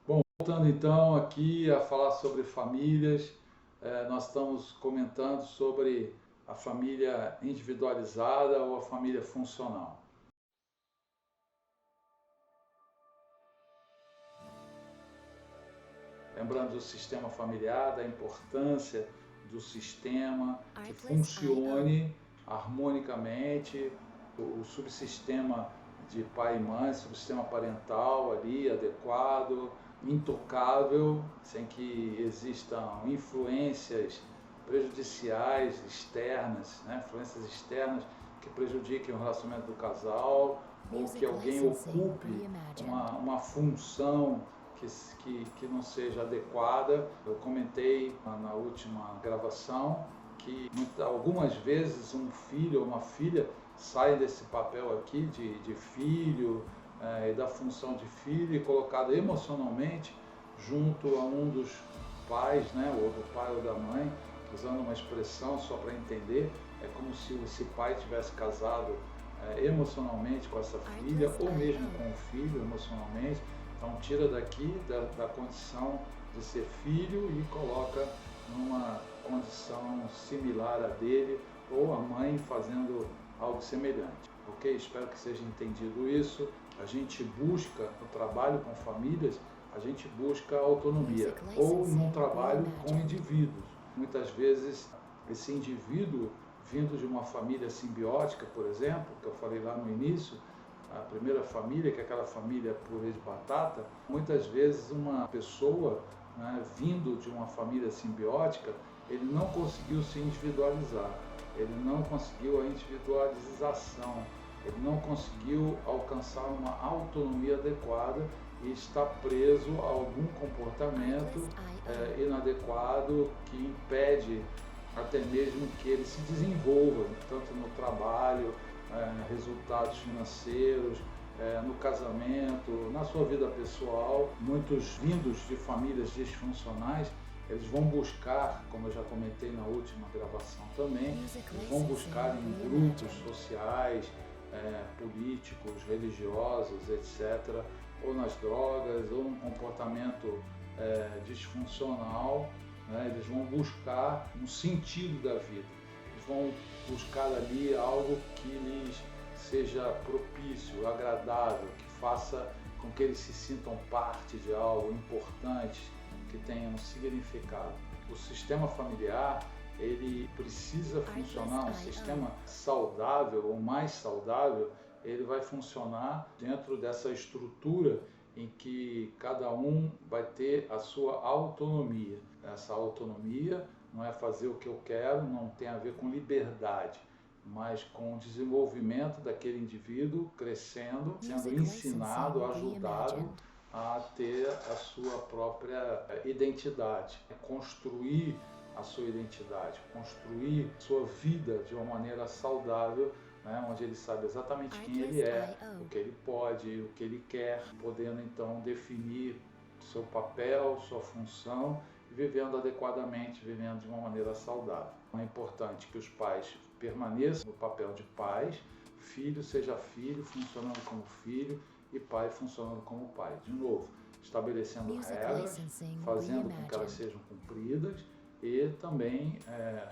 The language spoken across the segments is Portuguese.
Bom, voltando então aqui a falar sobre famílias, nós estamos comentando sobre a família individualizada ou a família funcional. Lembrando do sistema familiar, da importância do sistema que funcione harmonicamente, o subsistema de pai e mãe, subsistema parental ali adequado, intocável, sem que existam influências prejudiciais externas, né? Influências externas que prejudiquem o relacionamento do casal ou que alguém ocupe uma função que não seja adequada. Eu comentei na última gravação que algumas vezes um filho ou uma filha saem desse papel aqui de filho e da função de filho e colocado emocionalmente junto a um dos pais, né, ou do pai ou da mãe, usando uma expressão só para entender, é como se esse pai tivesse casado emocionalmente com essa filha ou mesmo com o filho emocionalmente. Então tira daqui da condição de ser filho e coloca numa condição similar à dele ou a mãe fazendo algo semelhante. Ok? Espero que seja entendido isso. A gente busca no trabalho com famílias, a gente busca autonomia ou no trabalho com indivíduos. Muitas vezes esse indivíduo vindo de uma família simbiótica, por exemplo, que eu falei lá no início, a primeira família, que é aquela família purê de batata, muitas vezes uma pessoa, né, vindo de uma família simbiótica, ele não conseguiu se individualizar, ele não conseguiu a individualização, ele não conseguiu alcançar uma autonomia adequada e está preso a algum comportamento inadequado que impede até mesmo que ele se desenvolva, tanto no trabalho, resultados financeiros, no casamento, na sua vida pessoal. Muitos vindos de famílias disfuncionais, eles vão buscar, como eu já comentei na última gravação também, eles vão buscar em grupos sociais, políticos, religiosos, etc., ou nas drogas, ou num comportamento disfuncional, né? Eles vão buscar um sentido da vida, eles vão buscar ali algo que lhes seja propício, agradável, que faça com que eles se sintam parte de algo importante, que tenha um significado. O sistema familiar, ele precisa funcionar, um sistema saudável ou mais saudável, ele vai funcionar dentro dessa estrutura em que cada um vai ter a sua autonomia. Essa autonomia não é fazer o que eu quero, não tem a ver com liberdade, mas com o desenvolvimento daquele indivíduo crescendo, sendo ensinado, ajudado a ter a sua própria identidade, construir a sua identidade, construir sua vida de uma maneira saudável, né, onde ele sabe exatamente quem ele é, o que ele pode, o que ele quer, podendo então definir seu papel, sua função, vivendo adequadamente, vivendo de uma maneira saudável. É importante que os pais permaneçam no papel de pais, filho seja filho, funcionando como filho, e pai funcionando como pai. De novo, estabelecendo regras, fazendo com que elas sejam cumpridas, e também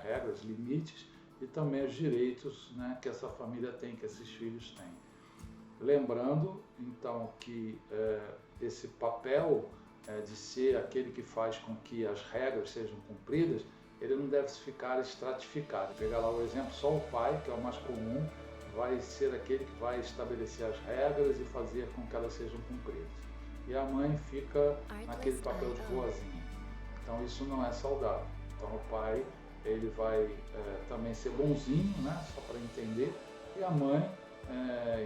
regras, limites, e também os direitos, né, que essa família tem, que esses filhos têm. Lembrando, então, que esse papel de ser aquele que faz com que as regras sejam cumpridas, ele não deve ficar estratificado. Pegar lá o exemplo, só o pai, que é o mais comum, vai ser aquele que vai estabelecer as regras e fazer com que elas sejam cumpridas. E a mãe fica naquele papel de boazinha. Então isso não é saudável. Então o pai, ele vai também ser bonzinho, né, só para entender, e a mãe,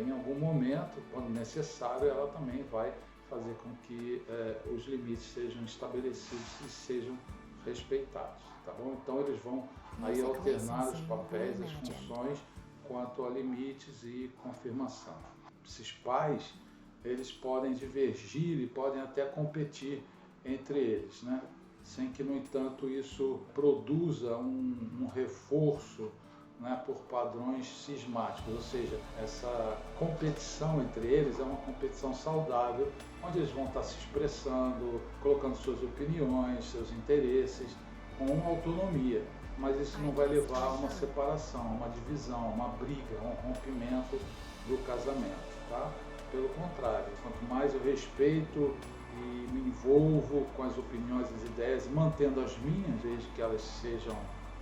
em algum momento, quando necessário, ela também vai fazer com que os limites sejam estabelecidos e sejam respeitados, tá bom? Então eles vão aí alternar os papéis, as funções quanto a limites e confirmação. Esses pais, eles podem divergir e podem até competir entre eles, né? Sem que, no entanto, isso produza um reforço né, por padrões cismáticos, ou seja, essa competição entre eles é uma competição saudável, onde eles vão estar se expressando, colocando suas opiniões, seus interesses, com autonomia. Mas isso não vai levar a uma separação, uma divisão, uma briga, um rompimento do casamento, tá? Pelo contrário, quanto mais eu respeito e me envolvo com as opiniões, as ideias, mantendo as minhas, desde que elas sejam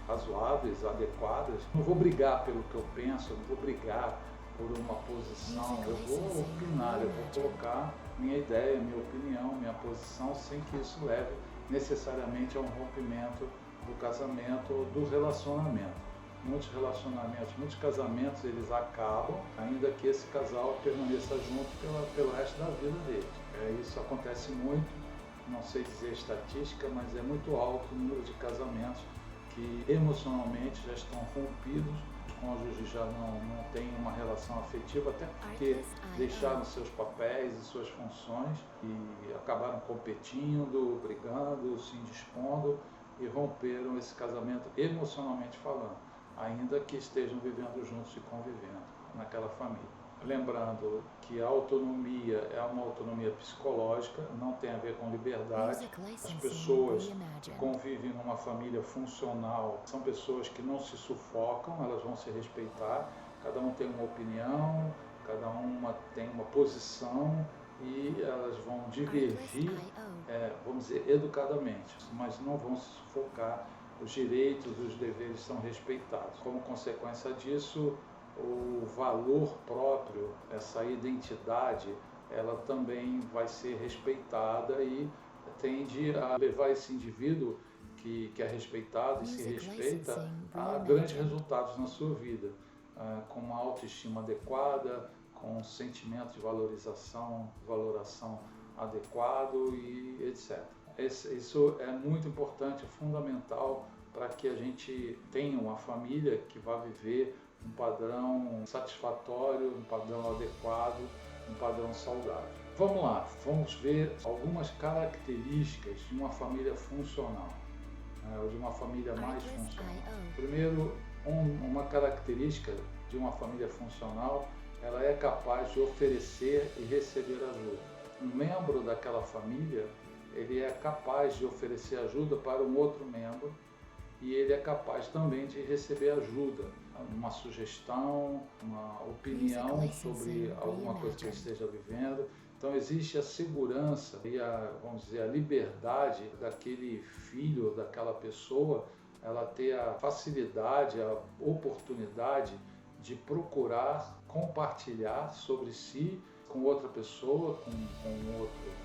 razoáveis, adequadas. Não vou brigar pelo que eu penso, eu não vou brigar por uma posição, eu vou opinar, eu vou colocar minha ideia, minha opinião, minha posição, sem que isso leve necessariamente a um rompimento do casamento ou do relacionamento. Muitos relacionamentos, muitos casamentos, eles acabam, ainda que esse casal permaneça junto pelo resto da vida deles. Isso acontece muito, não sei dizer estatística, mas é muito alto o número de casamentos que emocionalmente já estão rompidos, os cônjuges já não têm uma relação afetiva, até porque deixaram seus papéis e suas funções e acabaram competindo, brigando, se indispondo e romperam esse casamento emocionalmente falando, ainda que estejam vivendo juntos e convivendo naquela família. Lembrando que a autonomia é uma autonomia psicológica, não tem a ver com liberdade. As pessoas que convivem numa família funcional são pessoas que não se sufocam, elas vão se respeitar, cada um tem uma opinião, cada uma tem uma posição e elas vão divergir, vamos dizer, educadamente, mas não vão se sufocar, os direitos e os deveres são respeitados. Como consequência disso, o valor próprio, essa identidade, ela também vai ser respeitada e tende a levar esse indivíduo que é respeitado e se respeita a grandes resultados na sua vida, com uma autoestima adequada, com um sentimento de valoração adequado e etc. Isso é muito importante, é fundamental para que a gente tenha uma família que vá viver um padrão satisfatório, um padrão adequado, um padrão saudável. Vamos lá, vamos ver algumas características de uma família funcional, ou de uma família mais funcional. Primeiro, uma característica de uma família funcional, ela é capaz de oferecer e receber ajuda. Um membro daquela família, ele é capaz de oferecer ajuda para um outro membro e ele é capaz também de receber ajuda, uma sugestão, uma opinião sobre alguma coisa que ele esteja vivendo. Então existe a segurança e vamos dizer, a liberdade daquele filho, daquela pessoa, ela ter a facilidade, a oportunidade de procurar compartilhar sobre si com outra pessoa, com outro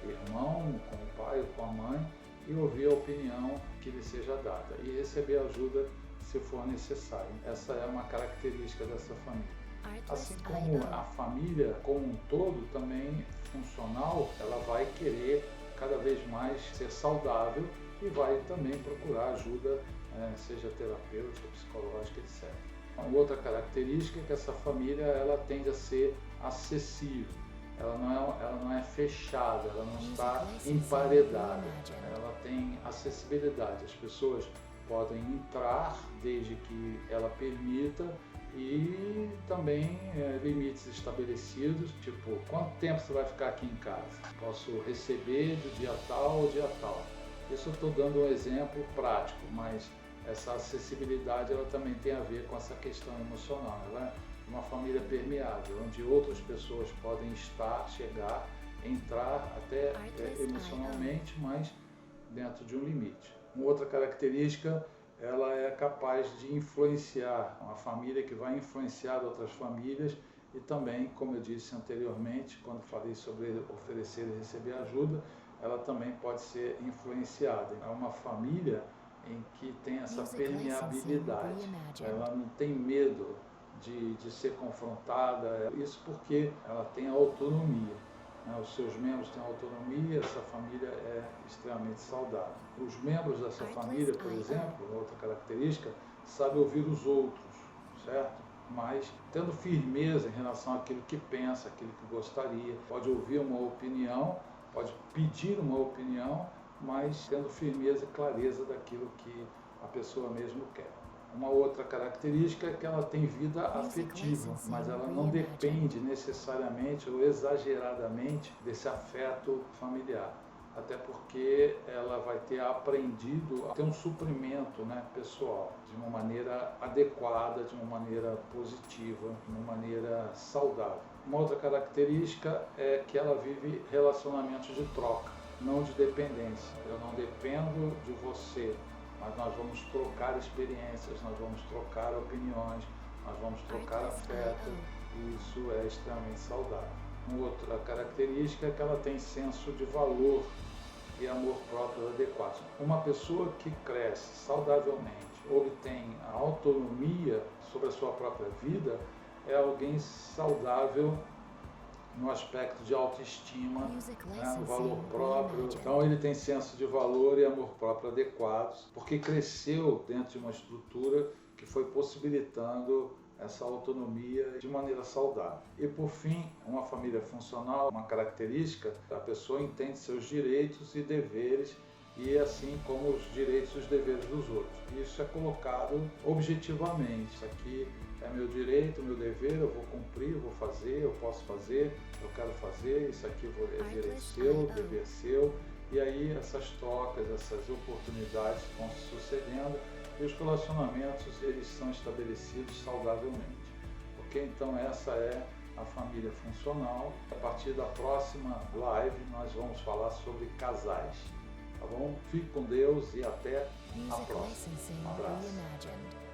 irmão, com o pai ou com a mãe, e ouvir a opinião que lhe seja dada e receber ajuda se for necessário. Essa é uma característica dessa família. Assim como a família como um todo também funcional, ela vai querer cada vez mais ser saudável e vai também procurar ajuda, seja terapêutica, psicológica, etc. Uma outra característica é que essa família ela tende a ser acessível. Ela não é fechada, ela não está emparedada, ela tem acessibilidade. As pessoas podem entrar desde que ela permita e também limites estabelecidos, tipo, quanto tempo você vai ficar aqui em casa? Posso receber do dia tal ao dia tal. Isso eu estou dando um exemplo prático, mas essa acessibilidade ela também tem a ver com essa questão emocional. Ela é uma família permeável, onde outras pessoas podem estar, chegar, entrar até emocionalmente, mas dentro de um limite. Uma outra característica, ela é capaz de influenciar, uma família que vai influenciar outras famílias e também, como eu disse anteriormente, quando falei sobre oferecer e receber ajuda, ela também pode ser influenciada. É uma família em que tem essa permeabilidade, ela não tem medo de ser confrontada, isso porque ela tem autonomia, os seus membros têm autonomia, essa família é extremamente saudável. Os membros dessa família, por exemplo, outra característica, sabem ouvir os outros, certo? Mas tendo firmeza em relação àquilo que pensa, aquilo que gostaria, pode ouvir uma opinião, pode pedir uma opinião, mas tendo firmeza e clareza daquilo que a pessoa mesmo quer. Uma outra característica é que ela tem vida afetiva, mas ela não depende necessariamente ou exageradamente desse afeto familiar. Até porque ela vai ter aprendido a ter um suprimento, né, pessoal, de uma maneira adequada, de uma maneira positiva, de uma maneira saudável. Uma outra característica é que ela vive relacionamentos de troca, não de dependência. Eu não dependo de você, mas nós vamos trocar experiências, nós vamos trocar opiniões, nós vamos trocar afeto, e isso é extremamente saudável. Uma outra característica é que ela tem senso de valor e amor próprio adequado. Uma pessoa que cresce saudavelmente, obtém a autonomia sobre a sua própria vida, é alguém saudável no aspecto de autoestima, né, no valor próprio. Então ele tem senso de valor e amor próprio adequados, porque cresceu dentro de uma estrutura que foi possibilitando essa autonomia de maneira saudável. E por fim, uma família funcional, uma característica, a pessoa entende seus direitos e deveres, e assim como os direitos e os deveres dos outros. Isso é colocado objetivamente. Isso aqui é meu direito, meu dever, eu vou cumprir, eu vou fazer, eu posso fazer, eu quero fazer, isso aqui é direito seu, dever seu. E aí essas trocas, essas oportunidades vão se sucedendo e os relacionamentos eles são estabelecidos saudavelmente. Ok? Então essa é a família funcional. A partir da próxima live nós vamos falar sobre casais. Tá bom? Fique com Deus e até a próxima. Um abraço.